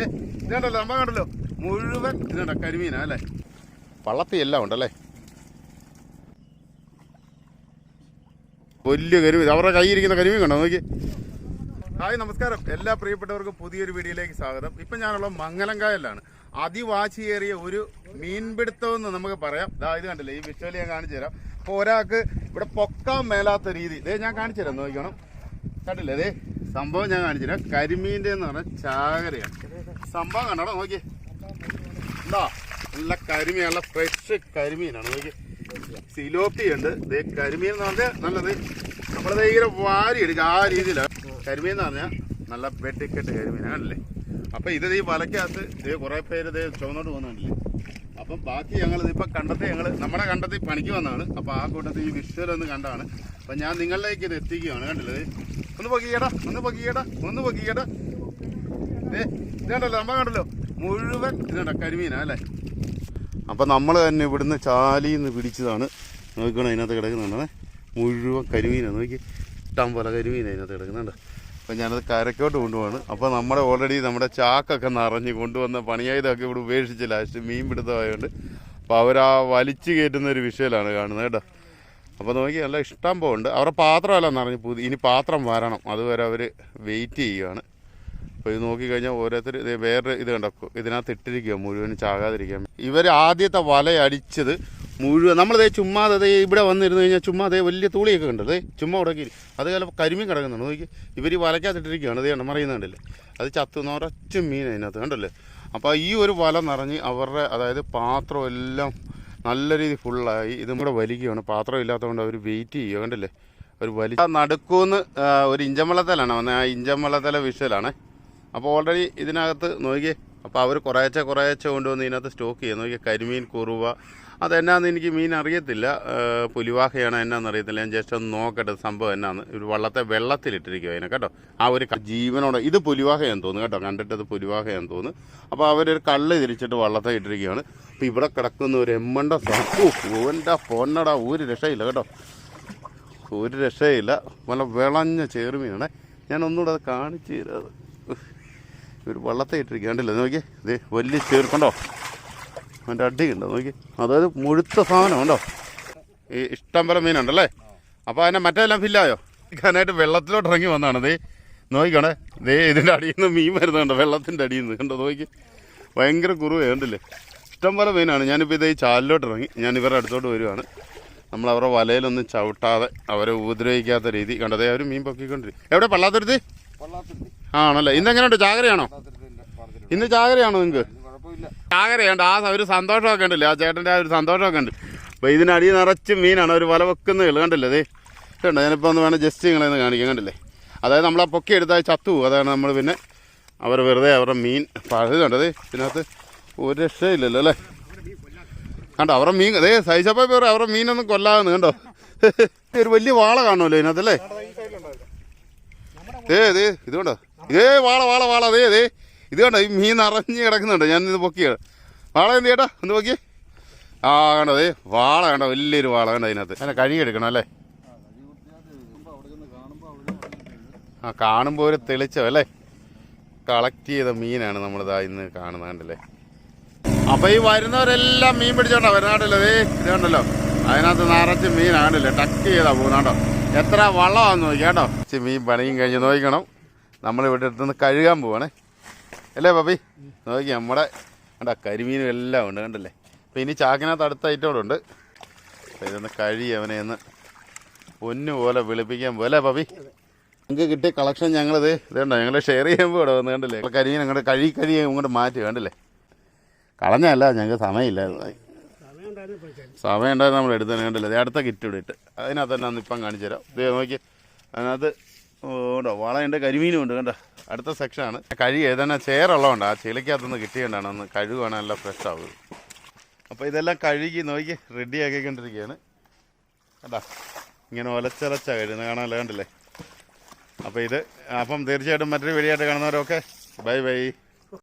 ഇതുണ്ടല്ലോ നമ്മൾ കണ്ടല്ലോ മുഴുവൻ ഇതുണ്ട കരിമീനാ അല്ലേ. വള്ളത്തി എല്ലാം ഉണ്ടല്ലേ. വലിയ കരിമീൻ, അവരുടെ കയ്യിരിക്കുന്ന കരിമീൻ കണ്ടോ നോക്കി. ഹായ് നമസ്കാരം, എല്ലാ പ്രിയപ്പെട്ടവർക്കും പുതിയൊരു വീഡിയോയിലേക്ക് സ്വാഗതം. ഇപ്പം ഞാനുള്ള മംഗലംകായലിലാണ്. അതിവാശിയേറിയ ഒരു മീൻപിടുത്തം എന്ന് നമുക്ക് പറയാം. ഇത് കണ്ടില്ലേ, ഈ വിഷ്വലി ഞാൻ കാണിച്ചു തരാം. അപ്പോൾ ഒരാൾക്ക് ഇവിടെ പൊക്കാൻ മേലാത്ത രീതി ഞാൻ കാണിച്ചു തരാം, നോക്കണം. കണ്ടില്ലേ സംഭവം ഞാൻ കാണിച്ചു തരാം. കരിമീൻ്റെ എന്ന് പറഞ്ഞാൽ ചാകരയാണ് സംഭവം. കണ്ടോ നോക്കി, എന്താ നല്ല കരിമീൻ, നല്ല ഫ്രഷ് കരിമീനാണ് നോക്കി. സിലോപ്പി ഉണ്ട്. കരിമീൻ എന്ന് പറഞ്ഞാൽ നല്ലത് നമ്മളത് ഇങ്ങനെ വാരി എടുക്കുക ആ രീതിയിലാണ്. കരിമീൻ എന്ന് പറഞ്ഞാൽ നല്ല വെട്ടിക്കെട്ട് കരിമീനാണല്ലേ. അപ്പം ഇത് ഈ വലക്കകത്ത് കുറേ പേര് ചുവന്നോട്ട് പോകുന്നുണ്ടല്ലേ. അപ്പം ബാക്കി ഞങ്ങളിതിപ്പോൾ കണ്ടെത്തി നമ്മുടെ കണ്ടെത്തി പണിക്ക് വന്നതാണ്. അപ്പം ആ കൂട്ടത്തിൽ ഈ വിഷ്വൽ ഒന്ന് കണ്ടാണ്. അപ്പം ഞാൻ നിങ്ങളിലേക്ക് ഇത് എത്തിക്കുകയാണ്. കണ്ടില്ലേ, ഒന്ന് പൊക്കിയേടാ ഇതുണ്ടല്ലോ നമ്മൾ കണ്ടല്ലോ മുഴുവൻ ഇതുണ്ട കരിമീനാ അല്ലേ. അപ്പം നമ്മൾ തന്നെ ഇവിടുന്ന് ചാലിന്ന് പിടിച്ചതാണ്. നോക്കണം, അതിനകത്ത് കിടക്കുന്നുണ്ടേ മുഴുവൻ കരിമീനാണ്. നോക്കി, ഇഷ്ടം പോലെ കരിമീൻ അതിനകത്ത് കിടക്കുന്നുണ്ട്. അപ്പം ഞാനത് കരക്കോട്ട് കൊണ്ടുപോവാണ്. അപ്പോൾ ഓൾറെഡി നമ്മുടെ ചാക്കൊക്കെ നിറഞ്ഞ് കൊണ്ടുവന്ന പണിയായതൊക്കെ ഇവിടെ ഉപേക്ഷിച്ച് ലാസ്റ്റ് മീൻ പിടുത്തമായതുകൊണ്ട് അപ്പോൾ അവരാ വലിച്ചു കയറ്റുന്ന ഒരു വിഷയമാണ് കാണുന്നത് കേട്ടോ. അപ്പോൾ നോക്കി, നല്ല ഇഷ്ടം പോകുന്നുണ്ട്. അവരുടെ പാത്രമല്ല നിറഞ്ഞ് ഇനി പാത്രം വരണം, അതുവരെ അവർ വെയിറ്റ് ചെയ്യുകയാണ്. അപ്പോൾ ഇത് നോക്കിക്കഴിഞ്ഞാൽ ഓരോരുത്തർ വേറെ ഇത് കണ്ടോ ഇതിനകത്ത് ഇട്ടിരിക്കുക മുഴുവനും ചാകാതിരിക്കാൻ. ഇവർ ആദ്യത്തെ വല അടിച്ചത് മുഴുവൻ നമ്മളിതേ ചുമ്മാതെ ഇവിടെ വന്നിരുന്നു കഴിഞ്ഞാൽ ചുമ്മാതെ വലിയ തൂളിയൊക്കെ ഉണ്ട്. ചുമ്മാ ഉടക്കി അത് ചിലപ്പോൾ കരിമീൻ കിടക്കുന്നുണ്ട്. നോക്കി, ഇവർ ഈ വലക്കകത്തിട്ടിരിക്കുകയാണ്. ഇത് കണ്ടോ മറിയുന്നുണ്ടല്ലേ, അത് ചത്തു നിറച്ച് മീൻ അതിനകത്ത് കണ്ടല്ലേ. അപ്പോൾ ഈ ഒരു വല നിറഞ്ഞ് അവരുടെ അതായത് പാത്രം എല്ലാം നല്ല രീതിയിൽ ഫുള്ളായി. ഇതും കൂടെ വലിക്കുകയാണ്. പാത്രം ഇല്ലാത്തതുകൊണ്ട് അവർ വെയിറ്റ് ചെയ്യുക കണ്ടല്ലേ. അവർ നടുക്കൂന്ന് ഒരു ഇഞ്ചമ്പള്ളത്തലാണ് വന്നത്. ആ ഇഞ്ചമ്പള്ളത്തല വിഷ്വലാണ്. അപ്പോൾ ഓൾറെഡി ഇതിനകത്ത് നോക്കിയേ. അപ്പോൾ അവർ കുറേശ്ശെ കൊണ്ടുവന്ന് ഇതിനകത്ത് സ്റ്റോക്ക് ചെയ്യുക. നോക്കിയാൽ കരിമീൻ, കുറുവ, അതെന്നാന്ന് എനിക്ക് മീൻ അറിയത്തില്ല. പുലിവാഹയാണ് എന്നാന്ന് അറിയത്തില്ല. ഞാൻ ജസ്റ്റ് ഒന്ന് നോക്കട്ടെ സംഭവം എന്നാന്ന്. ഒരു വള്ളത്തെ വെള്ളത്തിലിട്ടിരിക്കുക അതിനെ കേട്ടോ. ആ ഒരു ജീവനോടെ ഇത് പുലിവാഹയാന്ന് തോന്നുന്നു കേട്ടോ. കണ്ടിട്ടത് പുലിവാഹയാന്ന് തോന്നുന്നു. അപ്പോൾ അവരൊരു കള്ള് തിരിച്ചിട്ട് വള്ളത്തെ ഇട്ടിരിക്കുകയാണ്. അപ്പോൾ ഇവിടെ കിടക്കുന്ന ഒരു എമ്മണ്ട ഓൻ്റെ പൊന്നടാ, ഒരു രക്ഷയില്ല കേട്ടോ, ഒരു രക്ഷയില്ല. നല്ല വിളഞ്ഞ ചേറുമീനാണ്. ഞാൻ ഒന്നുകൂടെ അത് കാണിച്ചു തരാം. ഒരു വള്ളത്തെ ഇട്ടിരിക്കുക കണ്ടില്ലേ നോക്കി. ഇത് വലിയ ചേർക്കണ്ടോ, അതിൻ്റെ അടിയുണ്ടോ നോക്കി. അതായത് മുഴുത്ത സാധനം ഉണ്ടോ. ഈ ഇഷ്ടം പോലെ മീനുണ്ടല്ലേ. അപ്പോൾ അതിനെ മറ്റെല്ലാം ഫില്ലായോ കാനായിട്ട് വെള്ളത്തിലോട്ട് ഇറങ്ങി വന്നതാണ്. നോക്കിക്കണേ, ഇതിൻ്റെ അടിയിൽ നിന്ന് മീൻ വരുന്നുണ്ടോ, വെള്ളത്തിൻ്റെ അടിയിൽ നിന്ന് കണ്ടോ നോക്കി. ഭയങ്കര കുറുവ കണ്ടില്ലേ. ഇഷ്ടം പോലെ മീനാണ്. ഞാനിപ്പോൾ ഈ ചാലിലോട്ട് ഇറങ്ങി ഞാൻ ഇവരുടെ അടുത്തോട്ട് വരുവാണ്. നമ്മൾ അവരുടെ വലയിലൊന്നും ചവിട്ടാതെ അവരെ ഉപദ്രവിക്കാത്ത രീതി കണ്ടതേ അവർ മീൻ പൊക്കിക്കൊണ്ടിരിക്കും. എവിടെ പള്ളാത്തുരുത്തി ആണല്ലേ. ഇന്നെങ്ങനെയുണ്ട്, ചാകരയാണോ? ഇന്ന് ചാകരയാണോ നിങ്ങൾക്ക്? ചാകരയുണ്ട്. ആ ഒരു സന്തോഷമൊക്കെ ഉണ്ടല്ലേ, ആ ചേട്ടൻ്റെ ആ ഒരു സന്തോഷമൊക്കെ ഉണ്ട്. അപ്പോൾ ഇതിനടിയിൽ നിറച്ച് മീനാണ് അവർ വല വെക്കുന്നത് കണ്ടില്ലേ. കണ്ടോ, ഞാനിപ്പോൾ ഒന്ന് വേണം ജസ്റ്റ് നിങ്ങളെന്ന് കാണിക്കാം കണ്ടില്ലേ. അതായത് നമ്മളാ പൊക്കി എടുത്താൽ ചത്തു പോകും. അതാണ് നമ്മൾ പിന്നെ അവർ വെറുതെ അവരുടെ മീൻ പഴുതുണ്ടത്. ഇതിനകത്ത് ഒരു രക്ഷയില്ലല്ലോ അല്ലേ. കണ്ടോ അവരുടെ മീൻ സൈസപ്പോൾ വേറെ അവരുടെ മീനൊന്നും കൊല്ലാതെന്ന് കണ്ടോ. ഒരു വലിയ വാള കാണുമല്ലോ ഇതിനകത്തല്ലേ. ഇതുകൊണ്ടോ വാള ഇത് കണ്ടോ, ഈ മീൻ നിറഞ്ഞ് കിടക്കുന്നുണ്ട്. ഞാനിത് പൊക്കിയാണ്. വാള എന്ത് ചേട്ടാ ഒന്ന് പൊക്കിയേ. ആ കണ്ടോ വാള കണ്ടോ, വലിയൊരു വാള കണ്ടോ അതിനകത്ത്. അങ്ങനെ കഴുകിയെടുക്കണം അല്ലേ. ആ കാണുമ്പോൾ ഒരു തെളിച്ചോ അല്ലേ. കളക്ട് ചെയ്ത മീനാണ് നമ്മളിതാ ഇന്ന് കാണുന്നത് കണ്ടല്ലേ. അപ്പോൾ ഈ വരുന്നവരെല്ലാം മീൻ പിടിച്ചോണ്ടോ വരുന്നാണ്ടല്ലോ. ഇത് കണ്ടല്ലോ അതിനകത്ത് നിറച്ച് മീനാണ്ടല്ലേ. ടക്ക് ചെയ്താ പോകുന്നുണ്ടോ. എത്ര വള്ളമാണെന്ന് നോക്കി കേട്ടോ. മീൻ പണിയും കഴിഞ്ഞ് നോക്കണം. നമ്മളിവിടെ അടുത്തുനിന്ന് കഴുകാൻ പോവാണേ അല്ലേ പപ്പി. നോക്കി നമ്മുടെ കണ്ടാ കരിമീനും എല്ലാം ഉണ്ട് കണ്ടല്ലേ. അപ്പോൾ ഇനി ചാക്കിനകത്ത് അടുത്ത ഐറ്റം ഉണ്ട്. അപ്പോൾ ഇതൊന്ന് കഴുകി അവനെ ഒന്ന് പൊന്നു പോലെ വെളുപ്പിക്കാൻ പോലെ പപ്പി. നിങ്ങൾക്ക് കിട്ടിയ കളക്ഷൻ ഞങ്ങളിത് ഇതുണ്ടോ ഞങ്ങൾ ഷെയർ ചെയ്യുമ്പോൾ ഇവിടെ വന്ന് കണ്ടില്ലേ. കരിമീൻ അങ്ങോട്ട് കഴുകി ഇങ്ങോട്ട് മാറ്റി കണ്ടില്ലേ. കളഞ്ഞല്ല, ഞങ്ങൾക്ക് സമയമില്ലായിരുന്നു. സമയം ഉണ്ടായിരുന്നു നമ്മൾ എടുത്തത് കണ്ടില്ലേ. അടുത്ത കിറ്റ് ഇവിടെ ഇട്ട് അതിനകത്ത് തന്നെ അന്ന് ഇപ്പം കാണിച്ചു തരാം. ഇത് നോക്കി അതിനകത്ത് ഉണ്ടോ വളയുണ്ട്, കരിമീനും ഉണ്ട് കണ്ടോ. അടുത്ത സെക്ഷനാണ്. കഴുകി ഏതാണ്ട് ചേറുള്ളതുകൊണ്ട് ആ ചിലക്കകത്തുനിന്ന് കിട്ടിയതുകൊണ്ടാണ് ഒന്ന് കഴുകുവാണ് നല്ല ഫ്രഷ് ആവുക. അപ്പോൾ ഇതെല്ലാം കഴുകി നോക്കി റെഡി ആക്കിക്കൊണ്ടിരിക്കുകയാണ് കേട്ടോ. ഇങ്ങനെ ഒലച്ചൊലച്ച കഴുകുന്നത് കാണാമല്ലോ കണ്ടില്ലേ. അപ്പോൾ തീർച്ചയായിട്ടും മറ്റൊരു വീഡിയോ ആയിട്ട് കാണുന്നവരൊക്കെ ബൈ ബൈ.